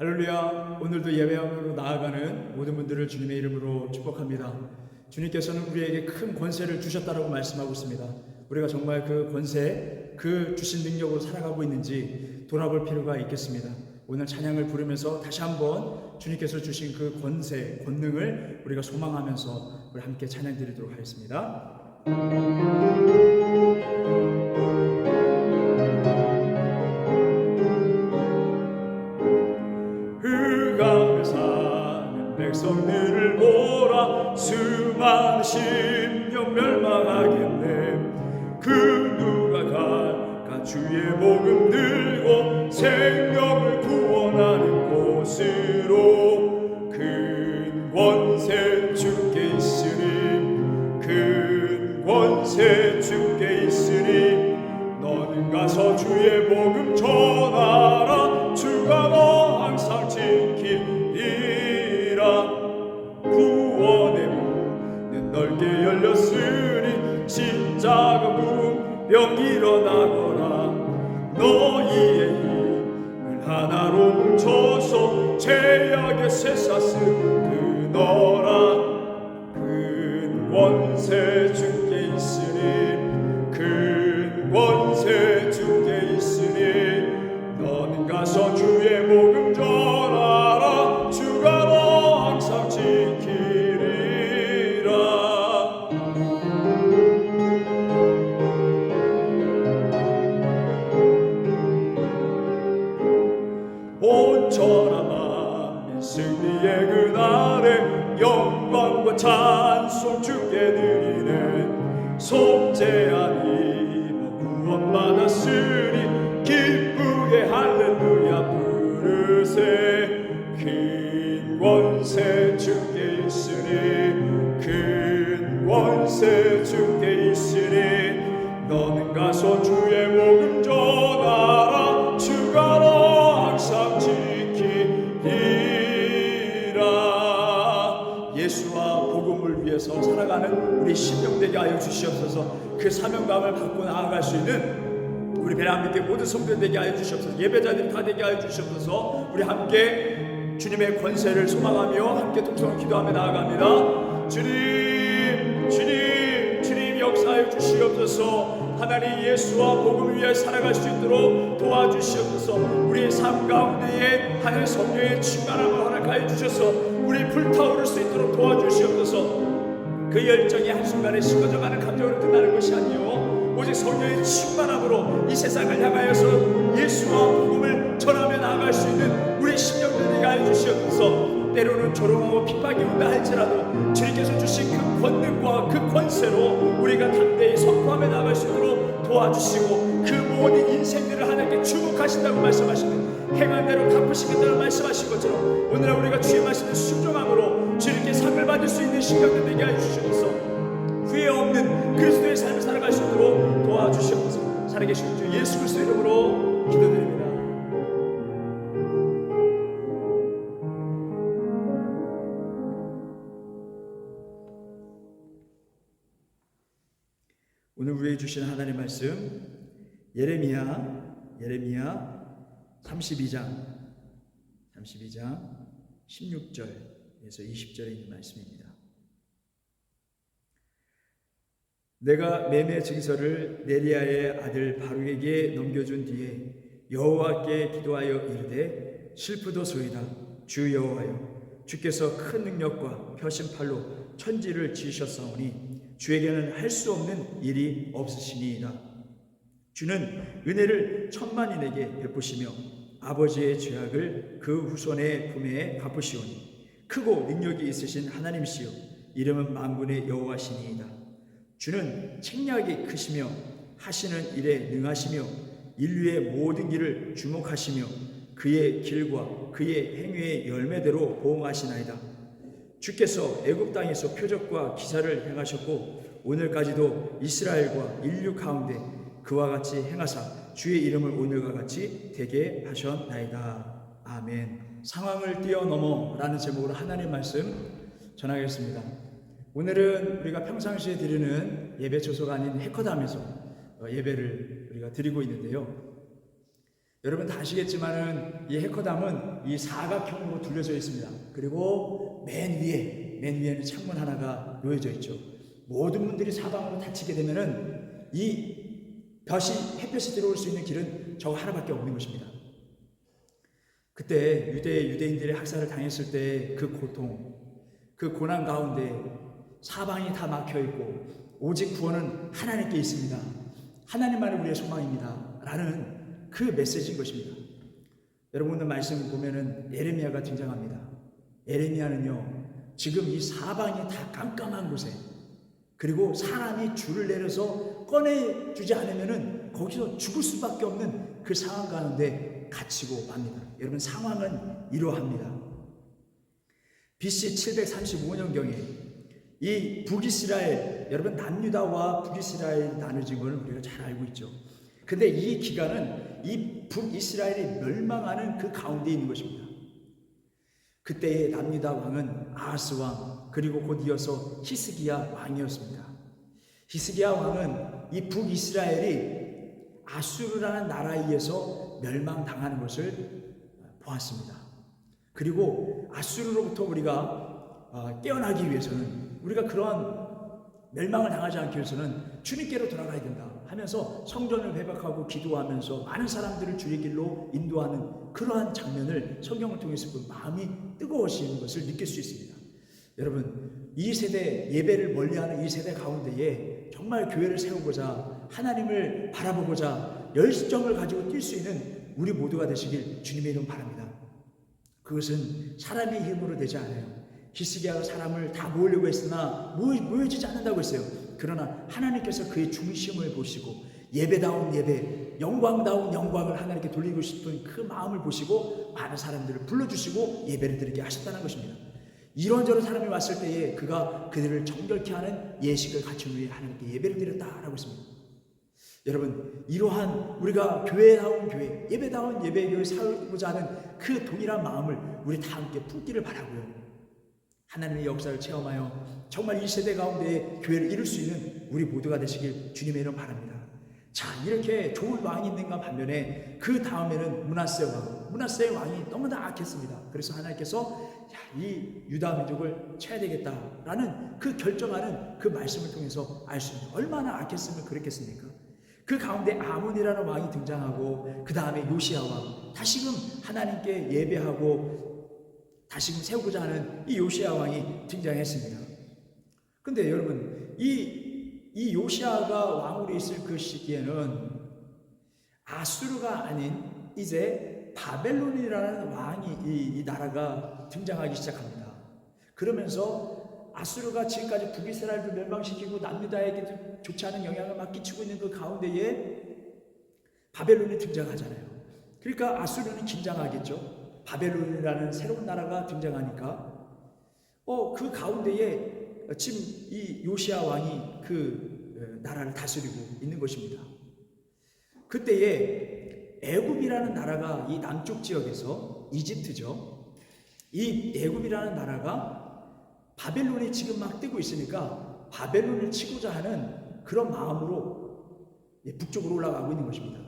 할렐루야. 오늘도 예배함으로 나아가는 모든 분들을 주님의 이름으로 축복합니다. 주님께서는 우리에게 큰 권세를 주셨다라고 말씀하고 있습니다. 우리가 정말 그 권세, 그 주신 능력으로 살아가고 있는지 돌아볼 필요가 있겠습니다. 오늘 찬양을 부르면서 다시 한번 주님께서 주신 그 권세, 권능을 우리가 소망하면서 우리 함께 찬양 드리도록 하겠습니다. 흑암에 사는 백성들을 보라. 수많은 심령 멸망하겠네. 그 누가 갈까? 주의 복음 들고 생명을 구원하는 곳으로. 큰 권세 주께 있으니, 큰 권세 주께 있으니, 너는 가서 주의 복음 전하라. 주가 너 항상 지키리라. 구원의 문은 넓게 열렸으니 십자가 문병 일어나거라. 너희의 힘을 하나로 뭉쳐서 죄악의 쇠사슬 끊어라. 큰 권세 주께 있으니, 큰 권세 주께 있으니, 너는 가서 주의 복음 전하라. 주가 너 항상 지키리라. 온 천하 만민 승리의 그날에 영광과 찬송 주께 드리네. 속죄한 이모 구원받았으니 기쁘게 할렐루야 부르세. 큰 권세 주께 있으니, 큰 권세 주께 있으니, 너는 가서 주의 복음 전하라. 주가 너 항상 지키리라. 예수와 복음을 위해서 살아가는 우리 심령 되게 하여 주시옵소서. 그 사명감을 받고 나아갈 수 있는 우리 베란민께 모든 성도들 되게 하여 주시옵소서. 예배자들이 다 되게 하여 주시옵소서. 우리 함께 주님의 권세를 소망하며 함께 통성을 기도하며 나아갑니다. 주님 역사하여 주시옵소서. 하나님 예수와 복음 위에 살아갈 수 있도록 도와주시옵소서. 우리의 삶 가운데에 하나님 성령의 충만함을 허락하여 주셔서 우리 불타오를 수 있도록 도와주시옵소서. 그 열정이 한순간에 식어져가는 감정으로 끝나는 것이 아니요, 오직 성령의 충만함으로 이 세상을 향하여서 예수와 복음을 전하며 나아갈 수 있는 우리 심령들에게 하여 주시옵소서. 때로는 조롱하고 핍박이 온다 할지라도 주님께서 주신 그 권능과 그 권세로 우리가 담대히 선포하며 나아갈 수 있도록 도와주시고, 그 모든 인생들을 하나님께 주목하신다고 말씀하시는 행한 대로 갚으시겠다고 말씀하신 것처럼 오늘 우리가 주의 말씀을 순종함으로 주님께 상을 받을 수 있는 심령들 되게 하여 주시옵소서. 후회 없는 그리스도의 삶을 살아갈 수 있도록 도와주시옵소서. 살아계신 주 예수 그리스도 이름으로 기도드립니다. 오늘 우리에게 주신 하나님의 말씀, 예레미야 32장 16절에서 20절에 있는 말씀입니다. 내가 매매 증서를 네리야의 아들 바룩에게 넘겨준 뒤에 여호와께 기도하여 이르되, 슬프도소이다. 주 여호와여, 주께서 큰 능력과 펴신 팔로 천지를 지으셨사오니 주에게는 할 수 없는 일이 없으시니이다. 주는 은혜를 천만인에게 베푸시며 아버지의 죄악을 그 후손의 품에 갚으시오니 크고 능력이 있으신 하나님이시요 이름은 만군의 여호와시니이다. 주는 책략이 크시며 하시는 일에 능하시며 인류의 모든 길을 주목하시며 그의 길과 그의 행위의 열매대로 보응하시나이다. 주께서 애굽 땅에서 표적과 기사를 행하셨고 오늘까지도 이스라엘과 인류 가운데 그와 같이 행하사 주의 이름을 오늘과 같이 되게 하셨나이다. 아멘. 상황을 뛰어넘어 라는 제목으로 하나님의 말씀 전하겠습니다. 오늘은 우리가 평상시에 드리는 예배 초소가 아닌 해커담에서 예배를 우리가 드리고 있는데요. 여러분 다 아시겠지만은 이 헤커담은 이 사각형으로 둘러져 있습니다. 그리고 맨 위에는 창문 하나가 놓여져 있죠. 모든 문들이 사방으로 닫히게 되면은 이 햇볕이 들어올 수 있는 길은 저거 하나밖에 없는 것입니다. 그때 유대인들의 학살을 당했을 때 그 고통, 그 고난 가운데 사방이 다 막혀 있고 오직 구원은 하나님께 있습니다. 하나님만이 우리의 소망입니다. 라는 그 메시지인 것입니다. 여러분 오늘 말씀 보면은 예레미야가 등장합니다. 예레미야는요, 지금 이 사방이 다 깜깜한 곳에, 그리고 사람이 줄을 내려서 꺼내주지 않으면은 거기서 죽을 수밖에 없는 그 상황 가운데 갇히고 맙니다. 여러분 상황은 이러합니다. BC 735년경에 이 북이스라엘, 여러분 남유다와 북이스라엘이 나눠진 걸 우리가 잘 알고 있죠. 근데 이 기간은 이 북이스라엘이 멸망하는 그 가운데 있는 것입니다. 그때의 남유다 왕은 아하스 왕, 그리고 곧 이어서 히스기야 왕이었습니다. 히스기야 왕은 이 북이스라엘이 아수르라는 나라에 의해서 멸망당하는 것을 보았습니다. 그리고 아수르로부터 우리가 깨어나기 위해서는, 우리가 그러한 멸망을 당하지 않기 위해서는 주님께로 돌아가야 된다 하면서 성전을 회복하고 기도하면서 많은 사람들을 주의 길로 인도하는 그러한 장면을 성경을 통해서 그 마음이 뜨거워지는 것을 느낄 수 있습니다. 여러분, 이 세대, 예배를 멀리하는 이 세대 가운데에 정말 교회를 세우고자, 하나님을 바라보고자 열정을 가지고 뛸 수 있는 우리 모두가 되시길 주님의 이름 바랍니다. 그것은 사람의 힘으로 되지 않아요. 히스기야가 사람을 다 모으려고 했으나 모여지지 않는다고 했어요. 그러나 하나님께서 그의 중심을 보시고 예배다운 예배, 영광다운 영광을 하나님께 돌리고 싶은 그 마음을 보시고 많은 사람들을 불러주시고 예배를 드리게 하셨다는 것입니다. 이런저런 사람이 왔을 때에 그가 그들을 정결케 하는 예식을 갖춘 후에 하나님께 예배를 드렸다라고 했습니다. 여러분, 이러한 우리가 교회다운 교회, 예배다운 예배를 살고자 하는 그 동일한 마음을 우리 다 함께 품기를 바라고요. 하나님의 역사를 체험하여 정말 이 세대 가운데 교회를 이룰 수 있는 우리 모두가 되시길 주님의 이름 바랍니다. 자, 이렇게 좋은 왕이 있는가 반면에 그 다음에는 므낫세 왕이 너무나 악했습니다. 그래서 하나님께서 이 유다 민족을 쳐야 되겠다라는 그 결정하는 그 말씀을 통해서 알 수 있습니다. 얼마나 악했으면 그랬겠습니까? 그 가운데 아몬이라는 왕이 등장하고 그 다음에 요시야 왕, 다시금 하나님께 예배하고 다시금 세우고자 하는 이 요시야 왕이 등장했습니다. 근데 여러분, 이 요시야가 왕으로 있을 그 시기에는 아수르가 아닌 이제 바벨론이라는 왕이 이 나라가 등장하기 시작합니다. 그러면서 아수르가 지금까지 북이스라엘을 멸망시키고 남유다에게 좋지 않은 영향을 막 끼치고 있는 그 가운데에 바벨론이 등장하잖아요. 그러니까 아수르는 긴장하겠죠. 바벨론이라는 새로운 나라가 등장하니까 그 가운데에 지금 이 요시야 왕이 그 나라를 다스리고 있는 것입니다. 그때에 애굽이라는 나라가 이 남쪽 지역에서, 이집트죠, 이 애굽이라는 나라가 바벨론이 지금 막 뜨고 있으니까 바벨론을 치고자 하는 그런 마음으로 북쪽으로 올라가고 있는 것입니다.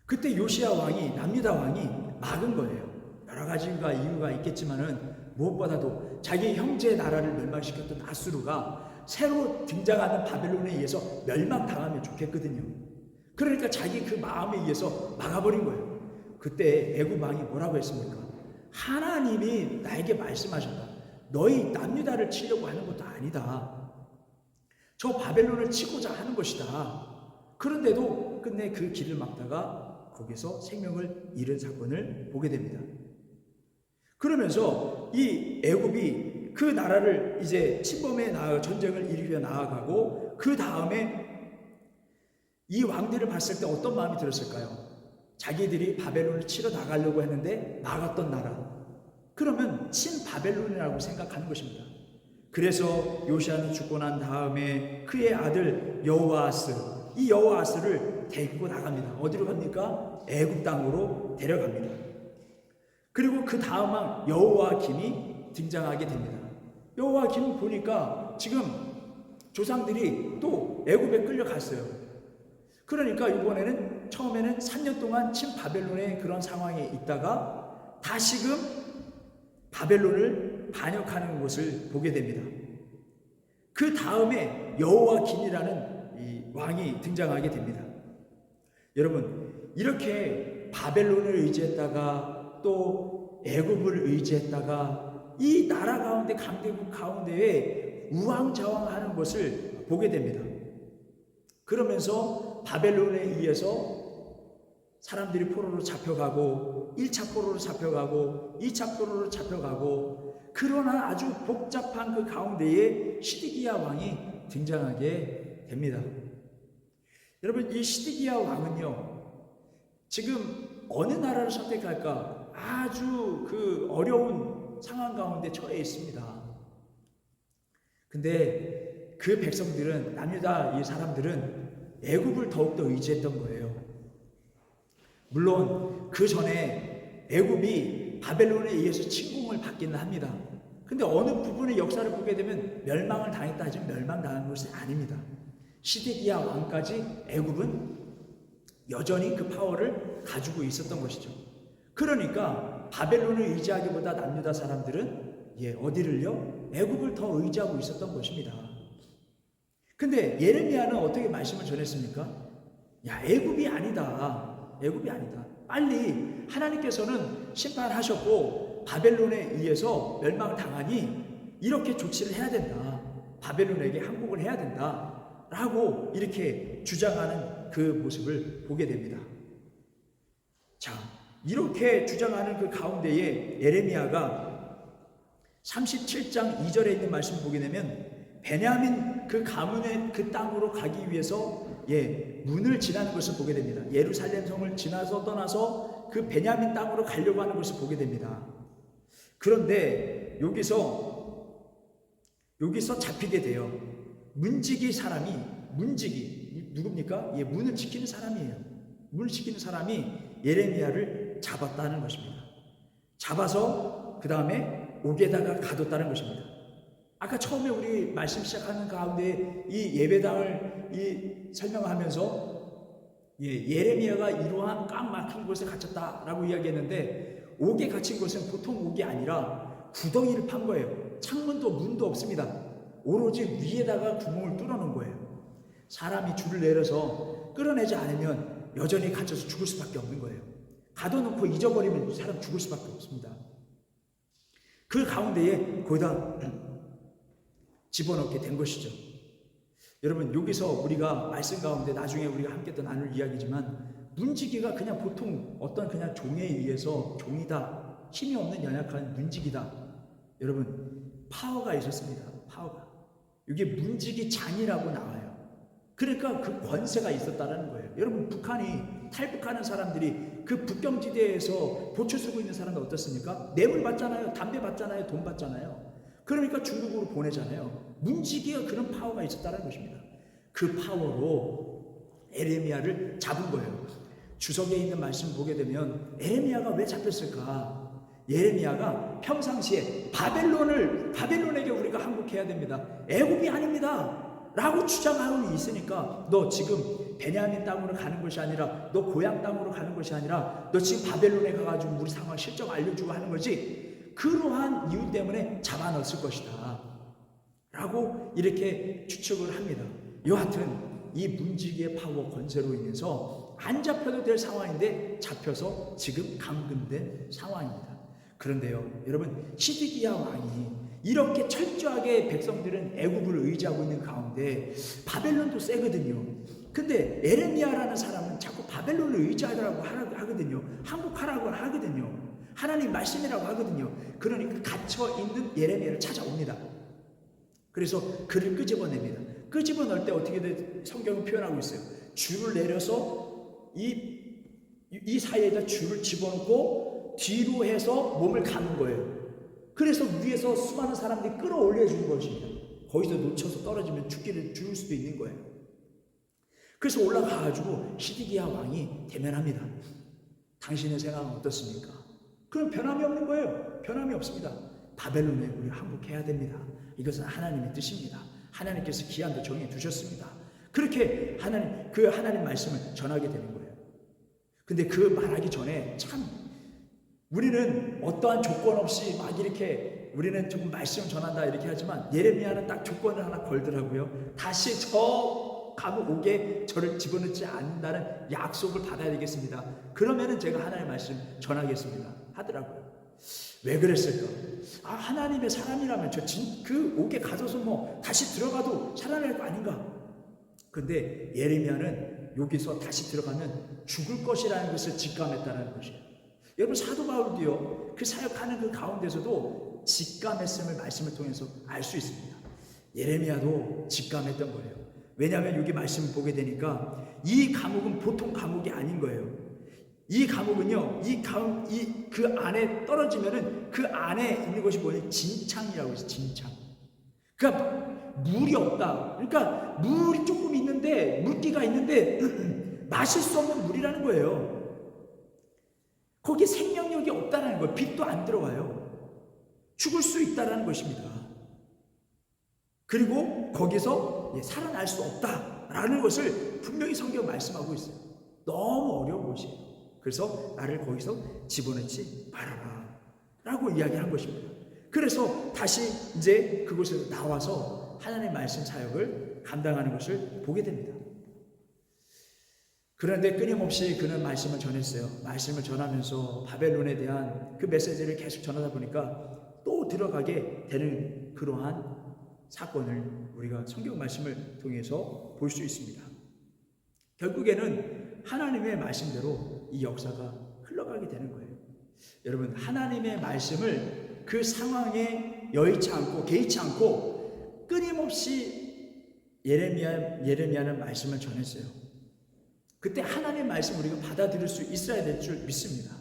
그때 요시야 왕이, 남유다 왕이 막은 거예요. 여러 가지가 이유가 있겠지만은 무엇보다도 자기 형제 나라를 멸망시켰던 아수르가 새로 등장하는 바벨론에 의해서 멸망당하면 좋겠거든요. 그러니까 자기 그 마음에 의해서 막아버린 거예요. 그때 애굽 왕이 뭐라고 했습니까? 하나님이 나에게 말씀하셨다. 너희 남유다를 치려고 하는 것도 아니다. 저 바벨론을 치고자 하는 것이다. 그런데도 끝내 그 길을 막다가 거기서 생명을 잃은 사건을 보게 됩니다. 그러면서 이 애굽이 그 나라를 이제 침범해 전쟁을 일으켜 나아가고, 그 다음에 이 왕들을 봤을 때 어떤 마음이 들었을까요? 자기들이 바벨론을 치러 나가려고 했는데 막았던 나라, 그러면 친바벨론이라고 생각하는 것입니다. 그래서 요시야는 죽고 난 다음에 그의 아들 여호아스, 이 여호아스를 데리고 나갑니다. 어디로 갑니까? 애굽 땅으로 데려갑니다. 그리고 그 다음 왕 여호야김이 등장하게 됩니다. 여호야김 보니까 지금 조상들이 또 애굽에 끌려갔어요. 그러니까 이번에는 처음에는 3년 동안 친바벨론의 그런 상황에 있다가 다시금 바벨론을 반역하는 것을 보게 됩니다. 그 다음에 여호와긴이라는 이 왕이 등장하게 됩니다. 여러분, 이렇게 바벨론을 의지했다가 또 애굽을 의지했다가 이 나라 가운데 강대국 가운데에 우왕좌왕하는 것을 보게 됩니다. 그러면서 바벨론에 의해서 사람들이 포로로 잡혀가고 1차 포로로 잡혀가고 2차 포로로 잡혀가고 그러나 아주 복잡한 그 가운데에 시드기야 왕이 등장하게 됩니다. 여러분, 이 시드기야 왕은요, 지금 어느 나라를 선택할까 아주 그 어려운 상황 가운데 처해 있습니다. 근데 그 백성들은, 남유다 이 사람들은 애굽을 더욱더 의지했던 거예요. 물론 그 전에 애굽이 바벨론에 의해서 침공을 받기는 합니다. 근데 어느 부분의 역사를 보게 되면 멸망을 당했다 하지만 멸망당한 것이 아닙니다. 시드기야 왕까지 애굽은 여전히 그 파워를 가지고 있었던 것이죠. 그러니까 바벨론을 의지하기보다 남유다 사람들은 어디를요? 애굽을 더 의지하고 있었던 것입니다. 근데 예레미야는 어떻게 말씀을 전했습니까? 야, 애굽이 아니다. 애굽이 아니다. 빨리 하나님께서는 심판하셨고 바벨론에 의해서 멸망을 당하니 이렇게 조치를 해야 된다. 바벨론에게 항복을 해야 된다. 라고 이렇게 주장하는 그 모습을 보게 됩니다. 자, 이렇게 주장하는 그 가운데에 예레미야가 37장 2절에 있는 말씀을 보게 되면 베냐민 그 가문의 그 땅으로 가기 위해서 문을 지나는 것을 보게 됩니다. 예루살렘 성을 지나서 떠나서 그 베냐민 땅으로 가려고 하는 것을 보게 됩니다. 그런데 여기서 잡히게 돼요. 문지기 사람이, 문지기 누굽니까? 문을 지키는 사람이에요. 문을 지키는 사람이 예레미야를 잡았다는 것입니다. 잡아서 그 다음에 옥에다가 가뒀다는 것입니다. 아까 처음에 우리 말씀 시작하는 가운데 이 예배당을 설명하면서 예레미야가 이러한 꽉 막힌 곳에 갇혔다라고 이야기했는데, 옥에 갇힌 곳은 보통 옥이 아니라 구덩이를 판 거예요. 창문도 문도 없습니다. 오로지 위에다가 구멍을 뚫어놓은 거예요. 사람이 줄을 내려서 끌어내지 않으면 여전히 갇혀서 죽을 수밖에 없는 거예요. 가둬놓고 잊어버리면 사람 죽을 수밖에 없습니다. 그 가운데에 거기다 집어넣게 된 것이죠. 여러분, 여기서 우리가 말씀 가운데 나중에 우리가 함께 또 나눌 이야기지만, 문지기가 그냥 보통 어떤 그냥 종에 의해서 종이다, 힘이 없는 연약한 문지기다. 여러분, 파워가 있었습니다. 파워가. 이게 문지기 장이라고 나와요. 그러니까 그 권세가 있었다는 거예요. 여러분, 북한이 탈북하는 사람들이 그 북경지대에서 보초 쓰고 있는 사람들 어떻습니까? 뇌물 받잖아요. 담배 받잖아요. 돈 받잖아요. 그러니까 중국으로 보내잖아요. 문지기가 그런 파워가 있었다는 것입니다. 그 파워로 에레미야를 잡은 거예요. 주석에 있는 말씀 보게 되면 에레미야가 왜 잡혔을까? 예레미야가 평상시에 바벨론에게 우리가 항복해야 됩니다. 애굽이 아닙니다. 라고 주장하고 있으니까, 너 지금 베냐민 땅으로 가는 것이 아니라, 너 고향 땅으로 가는 것이 아니라, 너 지금 바벨론에 가가지고 우리 상황 실적 알려주고 하는 거지, 그러한 이유 때문에 잡아넣었을 것이다 라고 이렇게 추측을 합니다. 여하튼 이 문지기의 파워 권세로 인해서 안 잡혀도 될 상황인데 잡혀서 지금 감금된 상황입니다. 그런데요, 여러분, 시드기야 왕이 이렇게 철저하게 백성들은 애굽을 의지하고 있는 가운데 바벨론도 세거든요. 근데 에레미야라는 사람은 자꾸 바벨론을 의지하라고 하거든요. 항복하라고 하거든요. 하나님 말씀이라고 하거든요. 그러니까 갇혀있는 예레미야를 찾아옵니다. 그래서 그를 끄집어냅니다. 끄집어낼 때 어떻게 성경은 표현하고 있어요. 줄을 내려서 이 사이에다 줄을 집어넣고 뒤로 해서 몸을 감은 거예요. 그래서 위에서 수많은 사람들이 끌어올려 주는 것입니다. 거기서 놓쳐서 떨어지면 죽을 수도 있는 거예요. 그래서 올라가가지고 시드기야 왕이 대면합니다. 당신의 생각은 어떻습니까? 그럼 변함이 없는 거예요. 변함이 없습니다. 바벨론에 우리 항복해야 됩니다. 이것은 하나님의 뜻입니다. 하나님께서 기한도 정해 두셨습니다. 그렇게 하나님 말씀을 전하게 되는 거예요. 근데 그 말하기 전에 참 우리는 어떠한 조건 없이 막 이렇게 우리는 조금 말씀 전한다 이렇게 하지만 예레미야는 딱 조건을 하나 걸더라고요. 다시 저 감옥 오게 저를 집어넣지 않는다는 약속을 받아야 되겠습니다. 그러면은 제가 하나님의 말씀 전하겠습니다 하더라고요. 왜 그랬을까? 하나님의 사람이라면 그 옥에 가둬서 뭐 다시 들어가도 살아날 거 아닌가? 근데 예레미야는 여기서 다시 들어가면 죽을 것이라는 것을 직감했다는 것이에요. 여러분 사도 바울도요, 그 사역하는 그 가운데서도 직감했음을 말씀을 통해서 알 수 있습니다. 예레미야도 직감했던 거예요. 왜냐하면 여기 말씀을 보게 되니까 이 감옥은 보통 감옥이 아닌 거예요. 이 감옥은요, 그 안에 떨어지면은 그 안에 있는 것이 뭐냐면 진창이라고 해서 진창. 그러니까 물이 없다. 그러니까 물이 조금 있는데 물기가 있는데 마실 수 없는 물이라는 거예요. 거기에 생명력이 없다는 거예요. 빛도 안 들어와요. 죽을 수 있다는 것입니다. 그리고 거기서 살아날 수 없다라는 것을 분명히 성경 말씀하고 있어요. 너무 어려운 곳이에요. 그래서 나를 거기서 집어넣지 말아라 라고 이야기한 것입니다. 그래서 다시 이제 그곳에서 나와서 하나님의 말씀 사역을 감당하는 것을 보게 됩니다. 그런데 끊임없이 그는 말씀을 전했어요. 말씀을 전하면서 바벨론에 대한 그 메시지를 계속 전하다 보니까 또 들어가게 되는 그러한 사건을 우리가 성경 말씀을 통해서 볼 수 있습니다. 결국에는 하나님의 말씀대로 이 역사가 흘러가게 되는 거예요. 여러분, 하나님의 말씀을 그 상황에 여의치 않고 개의치 않고 끊임없이 예레미야는 말씀을 전했어요. 그때 하나님의 말씀을 우리가 받아들일 수 있어야 될 줄 믿습니다.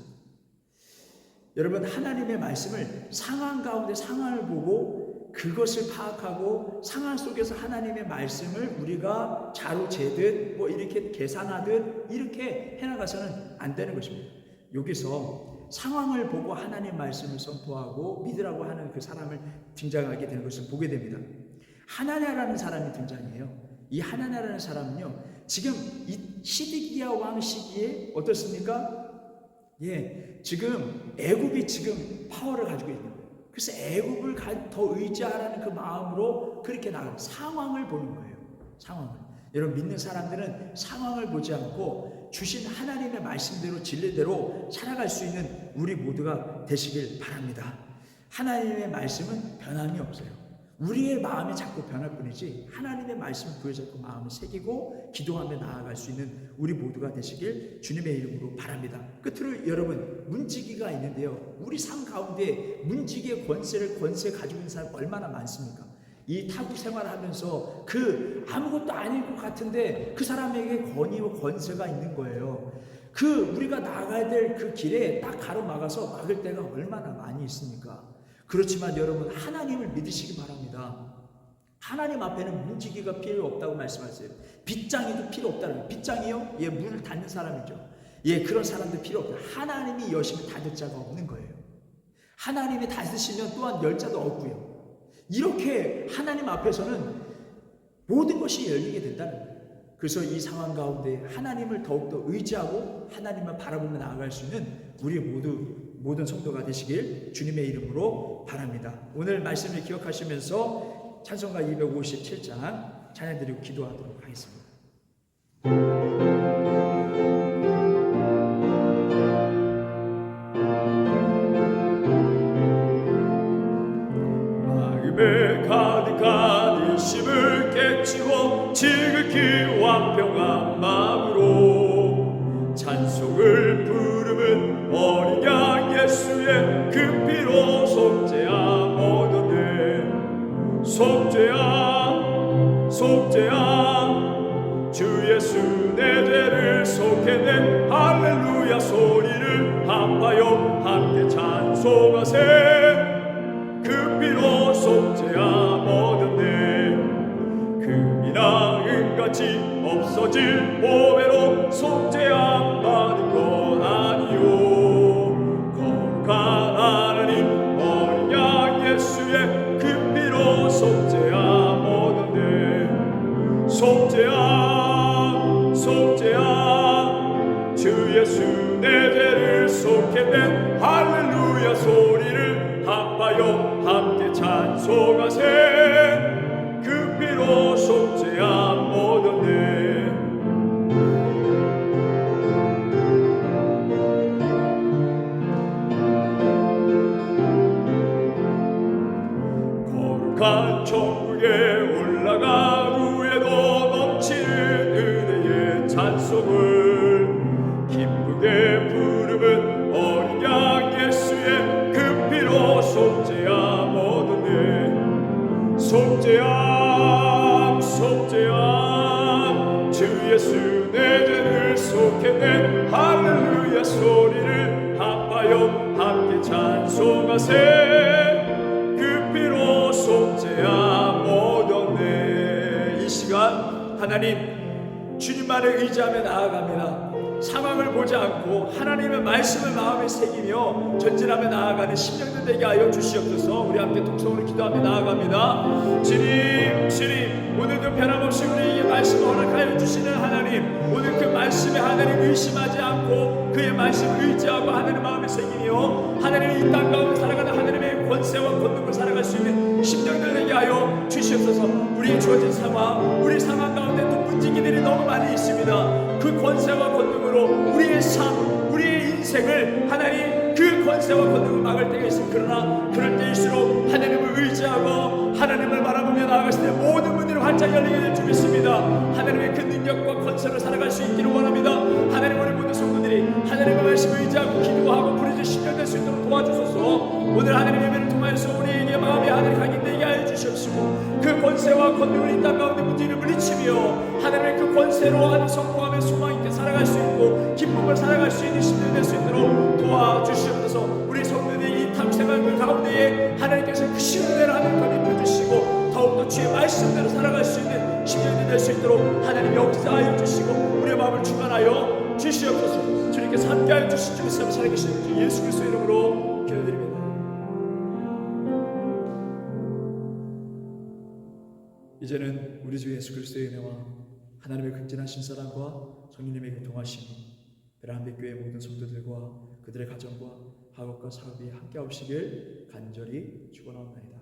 여러분, 하나님의 말씀을 상황 가운데 상황을 보고 그것을 파악하고 상황 속에서 하나님의 말씀을 우리가 자로 재듯 뭐 이렇게 계산하듯 이렇게 해나가서는 안 되는 것입니다. 여기서 상황을 보고 하나님의 말씀을 선포하고 믿으라고 하는 그 사람을 등장하게 되는 것을 보게 됩니다. 하나냐라는 사람이 등장해요. 이 하나냐라는 사람은요, 지금 이 시드기야 왕 시기에 어떻습니까? 지금 애굽이 지금 파워를 가지고 있는 거예요. 그래서 애굽을 더 의지하라는 그 마음으로 그렇게 나가요. 상황을 보는 거예요. 상황을. 여러분, 믿는 사람들은 상황을 보지 않고 주신 하나님의 말씀대로 진리대로 살아갈 수 있는 우리 모두가 되시길 바랍니다. 하나님의 말씀은 변함이 없어요. 우리의 마음이 자꾸 변할 뿐이지 하나님의 말씀을 부여잡고 마음을 새기고 기도하며 나아갈 수 있는 우리 모두가 되시길 주님의 이름으로 바랍니다. 끝으로 여러분, 문지기가 있는데요, 우리 삶 가운데 문지기의 권세 가지고 있는 사람 얼마나 많습니까? 이 타국 생활하면서 그 아무것도 아닐 것 같은데 그 사람에게 권위와 권세가 있는 거예요. 우리가 나가야 될 그 길에 딱 가로막아서 막을 때가 얼마나 많이 있습니까? 그렇지만 여러분, 하나님을 믿으시기 바랍니다. 하나님 앞에는 문지기가 필요 없다고 말씀하세요. 빗장이도 필요 없다는 거예요. 빗장이요? 문을 닫는 사람이죠. 그런 사람들 필요 없다. 하나님이 여시면 닫을 자가 없는 거예요. 하나님이 닫으시면 또한 열 자도 없고요. 이렇게 하나님 앞에서는 모든 것이 열리게 된다는 거예요. 그래서 이 상황 가운데 하나님을 더욱더 의지하고 하나님만 바라보며 나아갈 수 있는 우리 모든 성도가 되시길 주님의 이름으로 바랍니다. 오늘 말씀을 기억하시면서 찬송가 257장 찬양드리고 기도하도록 하겠습니다. 마음에 가득한 의심을 깨치고 지극히와 평안 마음으로 찬송을 부르는 어린 양 예수의 그 피로 속죄함 얻었네. 속죄함 주 예수 내 죄를 속했네. 할렐루야 소리를 합하여 함께 찬송하세. 그 피로 속죄함 얻었네. 금이나 은같이 없어질 보배로 속죄함 받은 건 아니요. 거룩한 하나님 어린 양 예수의 그 피로 속죄함 얻었네. 속죄함 주 예수 찬송하세 그 피로 속죄함 얻었네. 거룩한 천국에 올라간 후에도 넘치는 은혜의 찬송을 기쁘게 부르는 어린 양 예수의 그 피로 속죄함 얻었네. 속죄함 속죄함 주 예수 내 죄를 속했네. 할렐루야 소리를 합하여 함께 찬송하세 그 피로 속죄함 얻었네. 이 시간 하나님 주님만을 의지하며 나아갑니다. 상황을 보지 않고 하나님의 말씀을 마음에 새기며 전진하며 나아가는 심령들 되게 하여 주시옵소서. 우리 함께 통성으로 기도하며 나아갑니다. 주님 오늘도 변함없이 우리에게 말씀을 허락하여 주시는 하나님, 오늘 그 말씀에 하나님 의심하지 않고 그의 말씀을 의지하고 하나님 마음에 새기며 하나님의 이 땅 가운데 살아가는 하나님의 권세와 권능을 살아갈 수 있는 심령들 되게 하여 주시옵소서. 우리의 주어진 상황, 우리 상황 가운데 또 문제기들이 너무 많이 있습니다. 그 권세와 권능으로 우리의 삶, 우리의 인생을 하나님 그 권세와 권능을 막을 때가 있습니다. 그러나 그럴 때일수록 하나님을 의지하고 하나님을 바라보며 나아갔을 때 모든 문들이 활짝 열리게 될 줄 믿습니다. 하나님의 그 능력과 권세로 살아갈 수 있기를 원합니다. 하나님 우리 모든 성도들이 하나님의 말씀을 의지하고 기도하고 부르짖어 신령될 수 있도록 도와주소서. 오늘 하나님의 예배를 통하여서 우리에게 마음이 하늘이 각인되게 하여 주시옵시고 그 권세와 권능을 이 땅 가운데 문제를 물리치며 하나님의 그 권세로 하는 선포하며 소망 있게 살아갈 수 있고 기쁨을 살아갈 수 있는 신령 될 수 있도록 도와주시옵소서. 우리 성도들이 이 탐생활 그 가운데에 하나님께서 그 신뢰를 하는 것 입혀주시고 더욱더 주의 말씀대로 살아갈 수 있는 신령이 될 수 있도록 하나님 역사하여 주시고 우리의 마음을 주관하여 주시옵소서. 주님께서 함께하여 주신 주 믿으며 살아계시는 주 예수 그리스도의 이름으로 기도드립니다. 이제는 우리 주 예수 그리스도의 은혜와 하나님의 극진하신 사랑과 성령님의 교통하심이 베란백교회 모든 성도들과 그들의 가정과 학업과 사업이 함께 하시길 간절히 축원하옵나이다.